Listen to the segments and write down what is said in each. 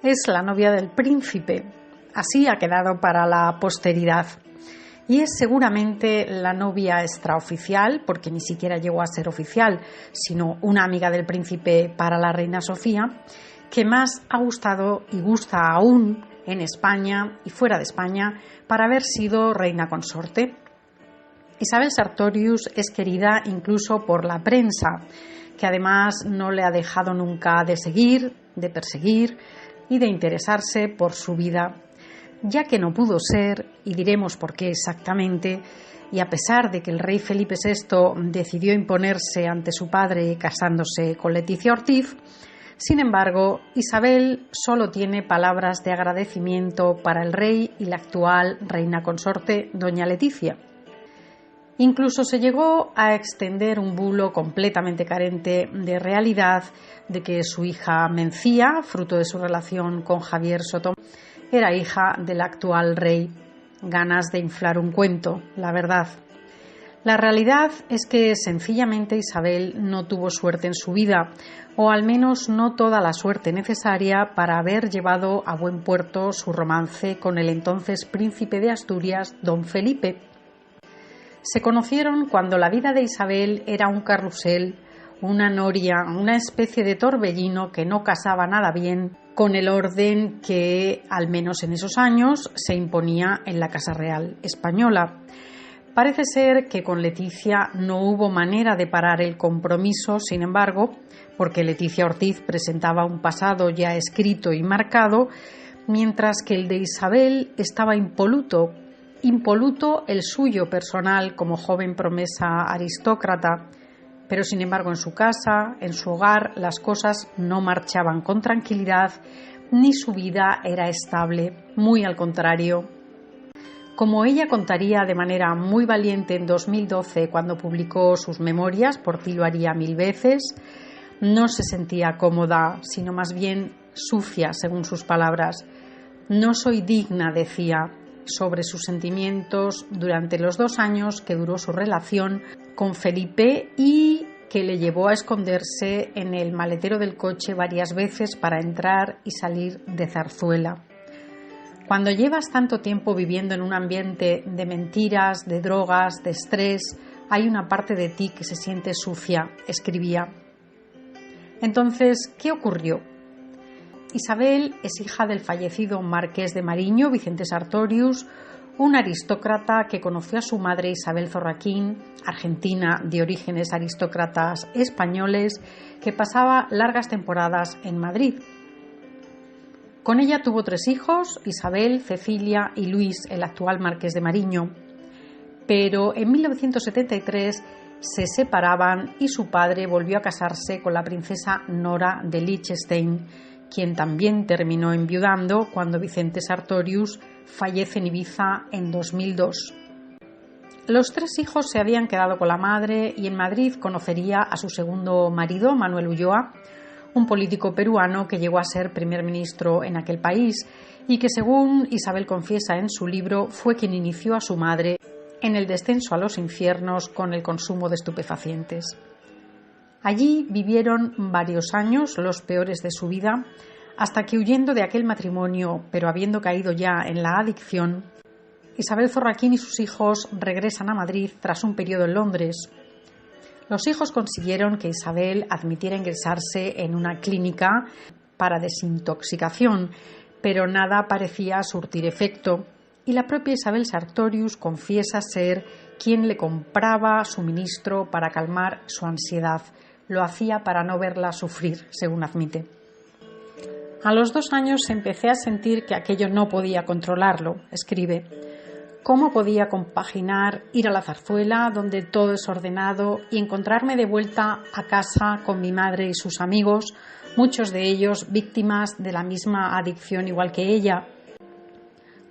es la novia del príncipe. Así ha quedado para la posteridad. Y es seguramente la novia extraoficial, porque ni siquiera llegó a ser oficial, sino una amiga del príncipe para la reina Sofía, que más ha gustado y gusta aún en España y fuera de España para haber sido reina consorte. Isabel Sartorius es querida incluso por la prensa, que además no le ha dejado nunca de seguir, de perseguir y de interesarse por su vida, ya que no pudo ser, y diremos por qué exactamente, y a pesar de que el rey Felipe VI decidió imponerse ante su padre casándose con Leticia Ortiz, sin embargo, Isabel solo tiene palabras de agradecimiento para el rey y la actual reina consorte, doña Leticia. Incluso se llegó a extender un bulo completamente carente de realidad de que su hija Mencía, fruto de su relación con Javier Sotomayor, era hija del actual rey. Ganas de inflar un cuento, la verdad. La realidad es que sencillamente Isabel no tuvo suerte en su vida, o al menos no toda la suerte necesaria para haber llevado a buen puerto su romance con el entonces príncipe de Asturias, don Felipe. Se conocieron cuando la vida de Isabel era un carrusel, una noria, una especie de torbellino que no casaba nada bien con el orden que, al menos en esos años, se imponía en la Casa Real española. Parece ser que con Leticia no hubo manera de parar el compromiso, sin embargo, porque Leticia Ortiz presentaba un pasado ya escrito y marcado, mientras que el de Isabel estaba impoluto el suyo personal como joven promesa aristócrata, pero sin embargo en su casa, en su hogar, las cosas no marchaban con tranquilidad ni su vida era estable, muy al contrario. Como ella contaría de manera muy valiente en 2012 cuando publicó sus memorias, por ti lo haría 1000 veces, no se sentía cómoda, sino más bien sucia, según sus palabras. No soy digna, decía, sobre sus sentimientos durante los 2 años que duró su relación con Felipe y que le llevó a esconderse en el maletero del coche varias veces para entrar y salir de Zarzuela. Cuando llevas tanto tiempo viviendo en un ambiente de mentiras, de drogas, de estrés, hay una parte de ti que se siente sucia, escribía. Entonces, ¿qué ocurrió? Isabel es hija del fallecido marqués de Mariño, Vicente Sartorius, un aristócrata que conoció a su madre Isabel Zorraquín, argentina de orígenes aristócratas españoles, que pasaba largas temporadas en Madrid. Con ella tuvo 3 hijos, Isabel, Cecilia y Luis, el actual marqués de Mariño. Pero en 1973 se separaban y su padre volvió a casarse con la princesa Nora de Liechtenstein, quien también terminó enviudando cuando Vicente Sartorius fallece en Ibiza en 2002. Los 3 hijos se habían quedado con la madre y en Madrid conocería a su segundo marido, Manuel Ulloa, un político peruano que llegó a ser primer ministro en aquel país y que, según Isabel confiesa en su libro, fue quien inició a su madre en el descenso a los infiernos con el consumo de estupefacientes. Allí vivieron varios años, los peores de su vida, hasta que, huyendo de aquel matrimonio, pero habiendo caído ya en la adicción, Isabel Zorraquín y sus hijos regresan a Madrid tras un periodo en Londres. Los hijos consiguieron que Isabel admitiera ingresarse en una clínica para desintoxicación, pero nada parecía surtir efecto, y la propia Isabel Sartorius confiesa ser quien le compraba suministro para calmar su ansiedad. Lo hacía para no verla sufrir, según admite. A los 2 años empecé a sentir que aquello no podía controlarlo, escribe. ¿Cómo podía compaginar ir a la Zarzuela, donde todo es ordenado, y encontrarme de vuelta a casa con mi madre y sus amigos, muchos de ellos víctimas de la misma adicción igual que ella?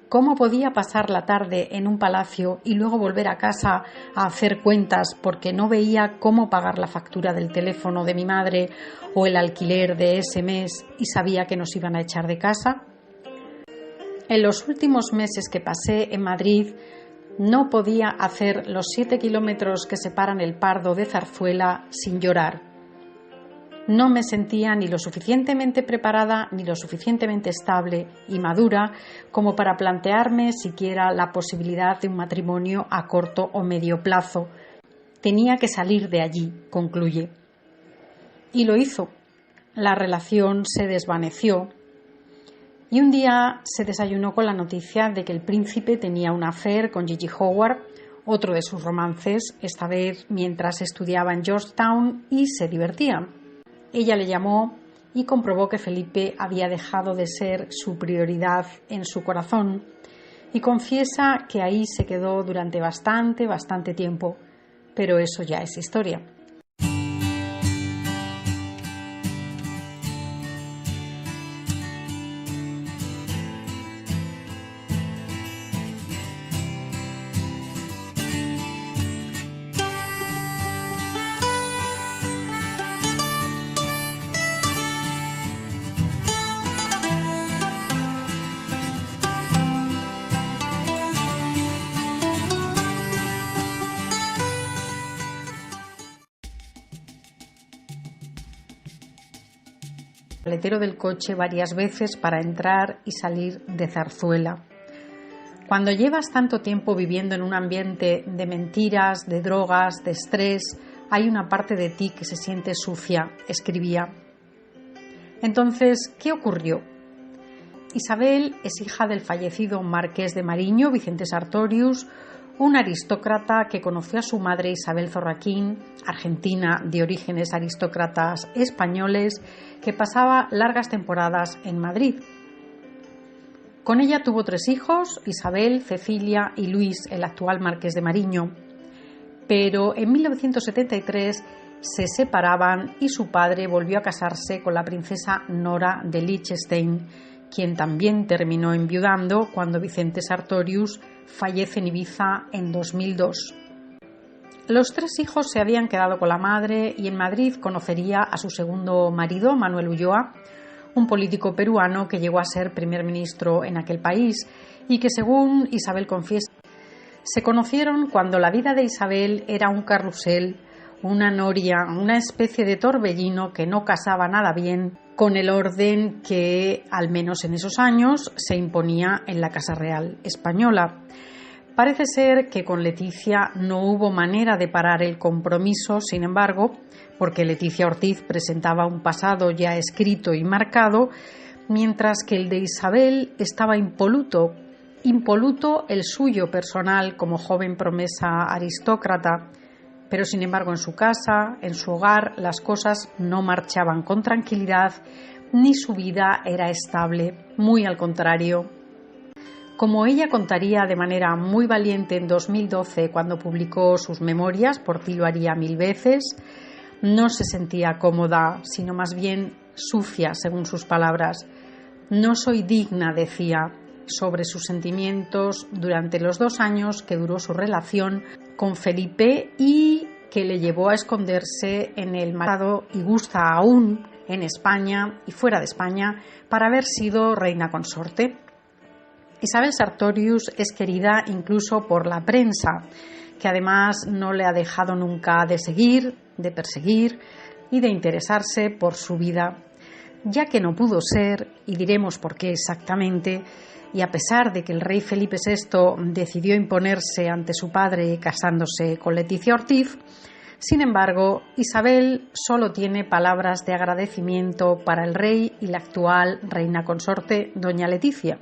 ¿Cómo podía pasar la tarde en un palacio y luego volver a casa a hacer cuentas porque no veía cómo pagar la factura del teléfono de mi madre o el alquiler de ese mes y sabía que nos iban a echar de casa? En los últimos meses que pasé en Madrid no podía hacer los 7 kilómetros que separan el Pardo de Zarzuela sin llorar. No me sentía ni lo suficientemente preparada ni lo suficientemente estable y madura como para plantearme siquiera la posibilidad de un matrimonio a corto o medio plazo. Tenía que salir de allí, concluye. Y lo hizo. La relación se desvaneció y un día se desayunó con la noticia de que el príncipe tenía un affair con Gigi Howard, otro de sus romances, esta vez mientras estudiaba en Georgetown y se divertía. Ella le llamó y comprobó que Felipe había dejado de ser su prioridad en su corazón y confiesa que ahí se quedó durante bastante tiempo, pero eso ya es historia. Maletero del coche varias veces para entrar y salir de Zarzuela. Cuando llevas tanto tiempo viviendo en un ambiente de mentiras, de drogas, de estrés, hay una parte de ti que se siente sucia, escribía. Entonces, ¿qué ocurrió? Isabel es hija del fallecido marqués de Mariño, Vicente Sartorius, un aristócrata que conoció a su madre Isabel Zorraquín, argentina de orígenes aristócratas españoles, que pasaba largas temporadas en Madrid. Con ella tuvo 3 hijos, Isabel, Cecilia y Luis, el actual marqués de Mariño. Pero en 1973 se separaban y su padre volvió a casarse con la princesa Nora de Liechtenstein, quien también terminó enviudando cuando Vicente Sartorius fallece en Ibiza en 2002. Los 3 hijos se habían quedado con la madre y en Madrid conocería a su segundo marido, Manuel Ulloa, un político peruano que llegó a ser primer ministro en aquel país y que, según Isabel confiesa, se conocieron cuando la vida de Isabel era un carrusel, una noria, una especie de torbellino que no casaba nada bien con el orden que, al menos en esos años, se imponía en la Casa Real española. Parece ser que con Leticia no hubo manera de parar el compromiso, sin embargo, porque Leticia Ortiz presentaba un pasado ya escrito y marcado, mientras que el de Isabel estaba impoluto el suyo personal como joven promesa aristócrata, pero sin embargo en su casa, en su hogar, las cosas no marchaban con tranquilidad, ni su vida era estable, muy al contrario. Como ella contaría de manera muy valiente en 2012 cuando publicó sus memorias, Por ti lo haría 1000 veces, no se sentía cómoda, sino más bien sucia, según sus palabras. No soy digna, decía, sobre sus sentimientos durante los 2 años que duró su relación con Felipe y que le llevó a esconderse en el marado y gusta aún en España y fuera de España para haber sido reina consorte. Isabel Sartorius es querida incluso por la prensa, que además no le ha dejado nunca de seguir, de perseguir y de interesarse por su vida, ya que no pudo ser, y diremos por qué exactamente, y a pesar de que el rey Felipe VI decidió imponerse ante su padre casándose con Leticia Ortiz, sin embargo, Isabel solo tiene palabras de agradecimiento para el rey y la actual reina consorte, doña Leticia.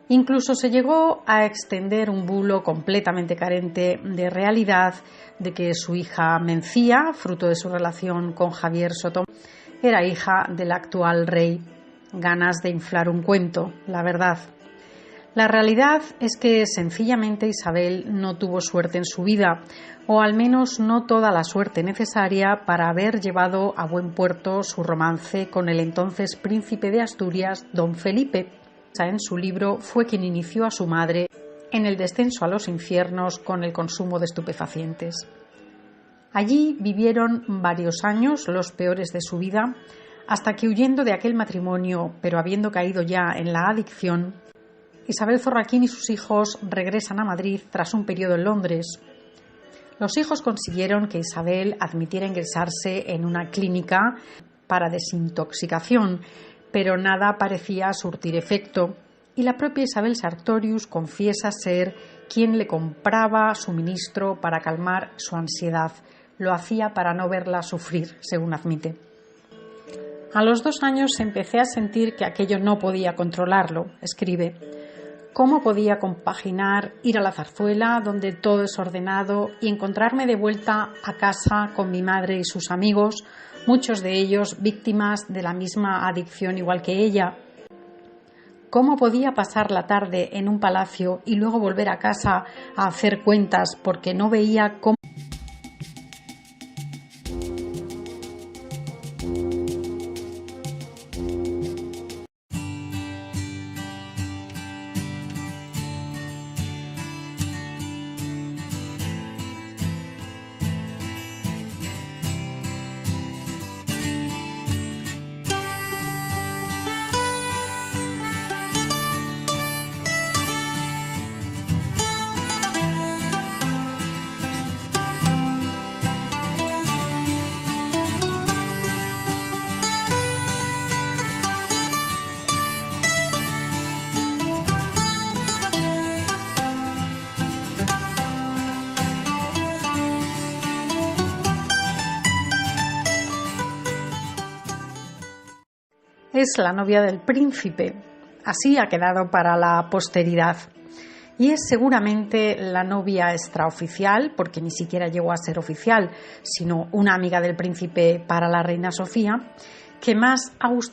Incluso se llegó a extender un bulo completamente carente de realidad de que su hija Mencía, fruto de su relación con Javier Sotomayor, era hija del actual rey. Ganas de inflar un cuento, la verdad. La realidad es que sencillamente Isabel no tuvo suerte en su vida, o al menos no toda la suerte necesaria para haber llevado a buen puerto su romance con el entonces príncipe de Asturias, don Felipe. En su libro fue quien inició a su madre en el descenso a los infiernos con el consumo de estupefacientes. Allí vivieron varios años, los peores de su vida, hasta que huyendo de aquel matrimonio, pero habiendo caído ya en la adicción, Isabel Zorraquín y sus hijos regresan a Madrid tras un periodo en Londres. Los hijos consiguieron que Isabel admitiera ingresarse en una clínica para desintoxicación, pero nada parecía surtir efecto y la propia Isabel Sartorius confiesa ser quien le compraba suministro para calmar su ansiedad. Lo hacía para no verla sufrir, según admite. A los 2 años empecé a sentir que aquello no podía controlarlo, escribe. ¿Cómo podía compaginar ir a la Zarzuela, donde todo es ordenado, y encontrarme de vuelta a casa con mi madre y sus amigos, muchos de ellos víctimas de la misma adicción igual que ella? ¿Cómo podía pasar la tarde en un palacio y luego volver a casa a hacer cuentas porque no veía cómo? Es la novia del príncipe, así ha quedado para la posteridad. Y es seguramente la novia extraoficial, porque ni siquiera llegó a ser oficial, sino una amiga del príncipe para la reina Sofía, que más ha gustado